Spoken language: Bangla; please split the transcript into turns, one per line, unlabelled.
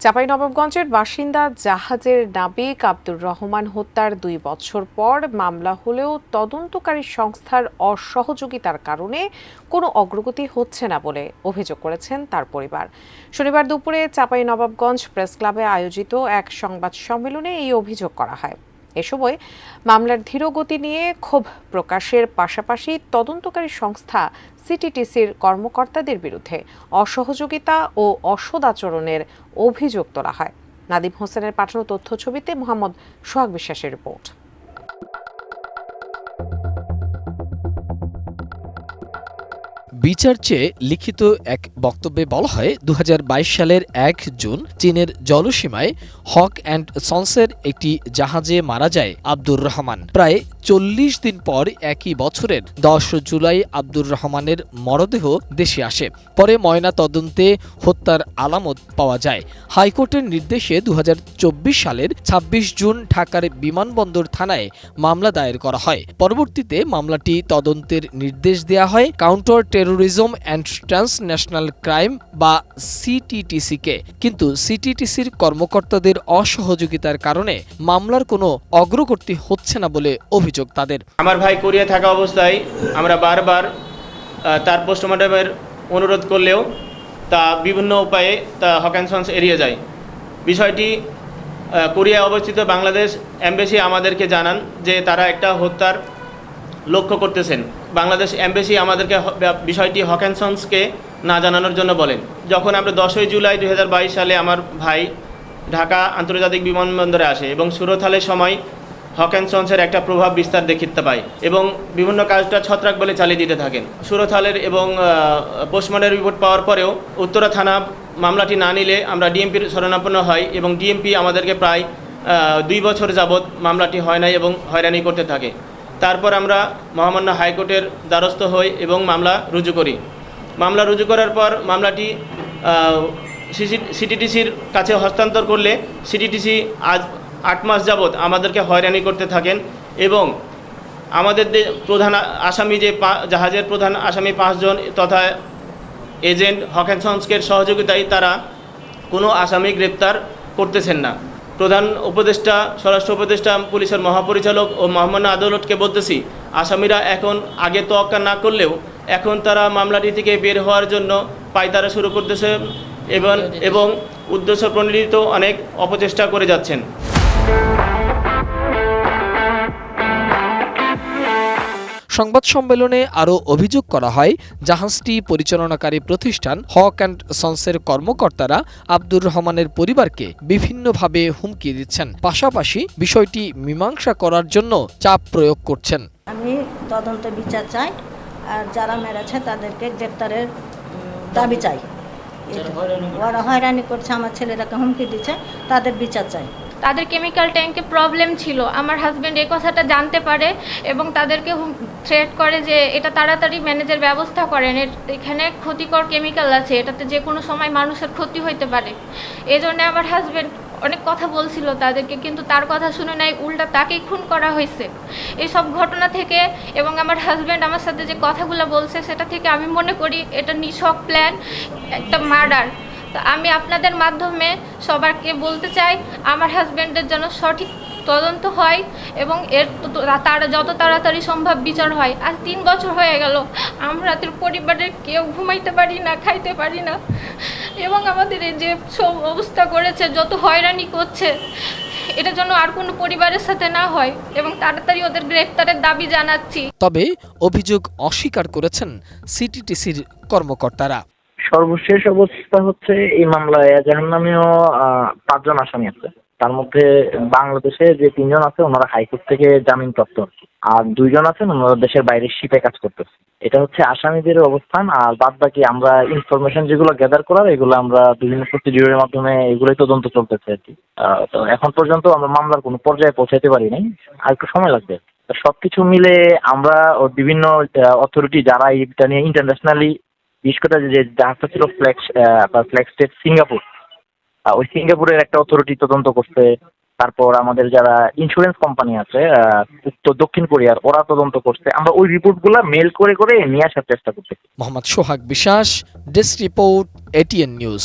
চাঁপাইনবাবগঞ্জের বাসিন্দা জাহাজের নাবিক আব্দুর রহমান হত্যার 2 বছর পর মামলা হলেও তদন্তকারী সংস্থার অসহযোগিতার কারণে কোনো অগ্রগতি হচ্ছে না বলে অভিযোগ করেছেন তার পরিবার। শনিবার দুপুরে চাঁপাইনবাবগঞ্জ প্রেস ক্লাবে আয়োজিত এক সংবাদ সম্মেলনে এই অভিযোগ করা হয়। এ সময় মামলার ধীরগতি নিয়ে ক্ষোভ প্রকাশের পাশাপাশি তদন্তকারী সংস্থা সিটিটিসির কর্মকর্তাদের বিরুদ্ধে অসহযোগিতা ও অসদাচরণের অভিযোগ তোলা হয়। নাদিম হোসেনের পাঠানো তথ্যছবিতে মোহাম্মদ সোহাগ বিশ্বাসের রিপোর্ট।
বিচার চেয়ে লিখিত এক বক্তব্যে বলা হয় 2022 সালের 1 জুন চীনের জলসীমায় হক অ্যান্ড সন্সের একটি জাহাজে মারা যায় আব্দুর রহমান। প্রায় 40 দিন পর একই বছরের 10 জুলাই আব্দুর রহমানের মরদেহ দেশে আসে। পরে ময়না তদন্তে হত্যার আলামত পাওয়া যায়। হাইকোর্টের নির্দেশে 2024 সালের 26 জুন ঢাকার বিমানবন্দর থানায় মামলা দায়ের করা হয়। পরবর্তীতে মামলাটি তদন্তের নির্দেশ দেয়া হয় counter terrorism and transnational crime বা সিটিটিসিকে। কিন্তু সিটিটিসির কর্মকর্তাদের অসহযোগিতার কারণে মামলার কোনো অগ্রগতি হচ্ছে না বলে অভিযোগ তাদের।
আমার ভাই কোরিয়া থাকা অবস্থায় আমরা বারবার তার পোস্টমর্টমের অনুরোধ করলেও তা বিভিন্ন উপায়ে তা হক অ্যান্ড সন্স এড়িয়ে যায়। বিষয়টি কোরিয়ায় অবস্থিত বাংলাদেশ এমবেসি আমাদেরকে জানান যে তারা একটা হত্যার লক্ষ্য করতেছেন। বাংলাদেশ এমবেসি আমাদেরকে বিষয়টি হক অ্যান্ড সন্সকে না জানানোর জন্য বলেন। যখন আমরা 10 জুলাই 2022 সালে আমার ভাই ঢাকা আন্তর্জাতিক বিমানবন্দরে আসে এবং সুরতহালের সময় হক অ্যান্ড সন্সের একটা প্রভাব বিস্তার দেখিতে পায় এবং বিভিন্ন কাজটা ছত্রাক বলে চালিয়ে দিতে থাকেন। সুরতহালের এবং পোস্টমর্টম রিপোর্ট পাওয়ার পরেও উত্তরা থানা মামলাটি না নিলে আমরা ডিএমপির শরণাপন্ন হয় এবং ডিএমপি আমাদেরকে প্রায় 2 বছর যাবৎ মামলাটি হয় নাই এবং হয়রানি করতে থাকে। তারপর আমরা মহামান্য হাইকোর্টের দ্বারস্থ হই এবং মামলা রুজু করি। মামলা রুজু করার পর মামলাটি সিটিটিসির কাছে হস্তান্তর করলে সিটিটিসি আজ 8 মাস যাবৎ আমাদেরকে হয়রানি করতে থাকেন এবং আমাদের প্রধান আসামি যে জাহাজের প্রধান আসামি 5 জন তথা এজেন্ট হক অ্যান্ড সন্সের সহযোগিতায় তারা কোনো আসামি গ্রেপ্তার করতেছেন না। প্রধান উপদেষ্টা, স্বরাষ্ট্র উপদেষ্টা, পুলিশের মহাপরিচালক ও মহামান্য আদালতকে বলতেছি, আসামিরা এখন আগে তোয়াক্কা না করলেও এখন তারা মামলাটি থেকে বের হওয়ার জন্য পায়তারা শুরু করতেছে এবং উদ্দেশ্য প্রণোদিত অনেক অপচেষ্টা করে যাচ্ছেন।
সংবাদ সম্মেলনে আরও অভিযোগ করা হয় জাহাজটি পরিচালনাকারী প্রতিষ্ঠান হক অ্যান্ড সন্সের কর্মকর্তারা আব্দুর রহমানের পরিবারকে বিভিন্নভাবে হুমকি দিচ্ছেন, পাশাপাশি বিষয়টি মীমাংসা করার জন্য চাপ প্রয়োগ করছেন।
আমি তদন্ত বিচার চাই আর যারা মেরেছে তাদেরকে গ্রেপ্তারের দাবি চাই। ওরা হয়রানি করছে, আমার ছেলেটাকে হুমকি দিচ্ছে, তাদের বিচার চাই।
তাদের কেমিক্যাল ট্যাঙ্কে প্রবলেম ছিল, আমার হাজব্যান্ড এই কথাটা জানতে পারে এবং তাদেরকে থ্রেট করে যে এটা তাড়াতাড়ি ম্যানেজের ব্যবস্থা করেন, এখানে ক্ষতিকর কেমিক্যাল আছে, এটাতে যে কোনো সময় মানুষের ক্ষতি হইতে পারে। এই জন্য আমার হাজব্যান্ড অনেক কথা বলছিল তাদেরকে, কিন্তু তার কথা শুনে নাই, উল্টা তাকেই খুন করা হয়েছে। এইসব ঘটনা থেকে এবং আমার হাজব্যান্ড আমার সাথে যে কথাগুলো বলছে সেটা থেকে আমি মনে করি এটা নিছক প্ল্যান, একটা মার্ডার। তো আমি আপনাদের মাধ্যমে সবাইকে বলতে চাই আমার হাজব্যান্ডের জন্য সঠিক তদন্ত হয় এবং তারা যত তাড়াতাড়ি সম্ভব বিচার হয়। আজ 3 বছর হয়ে গেল, আমরা পরিবারের কেউ ঘুমাইতে পারি না, খাইতে পারি না এবং আমাদের এই যে সব অবস্থা করেছে, যত হয়রানি করছে, এটার জন্য আর কোনো পরিবারের সাথে না হয় এবং তাড়াতাড়ি ওদের গ্রেফতারের দাবি জানাচ্ছি।
তবে অভিযোগ অস্বীকার করেছেন সিটিটিসির কর্মকর্তারা।
সর্বশেষ অবস্থা হচ্ছে এই মামলায় এজাহার নামেও 5 জন আসামি আছে। তার মধ্যে বাংলাদেশে যে 3 জন আছে ওনারা হাইকোর্ট থেকে জামিনপ্রাপ্ত, আর 2 জন আছেন ওনারা দেশের বাইরে শিপে কাজ করতেছে। এটা হচ্ছে আসামিদের অবস্থান। আর বাদ বাকি আমরা ইনফরমেশন যেগুলো গ্যাদার করার এগুলো আমরা বিভিন্ন প্রসিডিউরের মাধ্যমে এগুলোই তদন্ত চলতেছে আর কি। তো এখন পর্যন্ত আমরা মামলার কোনো পর্যায়ে পৌঁছাতে পারি নাই, আর একটু সময় লাগবে। সবকিছু মিলে আমরা বিভিন্ন অথরিটি যারা এটা নিয়ে ইন্টারন্যাশনালি, বিশেষ করে যে জাহাজটা ছিল ফ্ল্যাগ স্টেট সিঙ্গাপুর, ওই সিঙ্গাপুরের একটা অথরিটি তদন্ত করছে। তারপর আমাদের যারা ইন্স্যুরেন্স কোম্পানি আছে উত্তর দক্ষিণ কোরিয়ার, ওরা তদন্ত করছে। আমরা ওই রিপোর্টগুলো মেল করে নিয়ে আসার চেষ্টা করতেছি।
মোহাম্মদ সোহাগ বিশ্বাস, ডেস্ক রিপোর্ট, এটিএন নিউজ।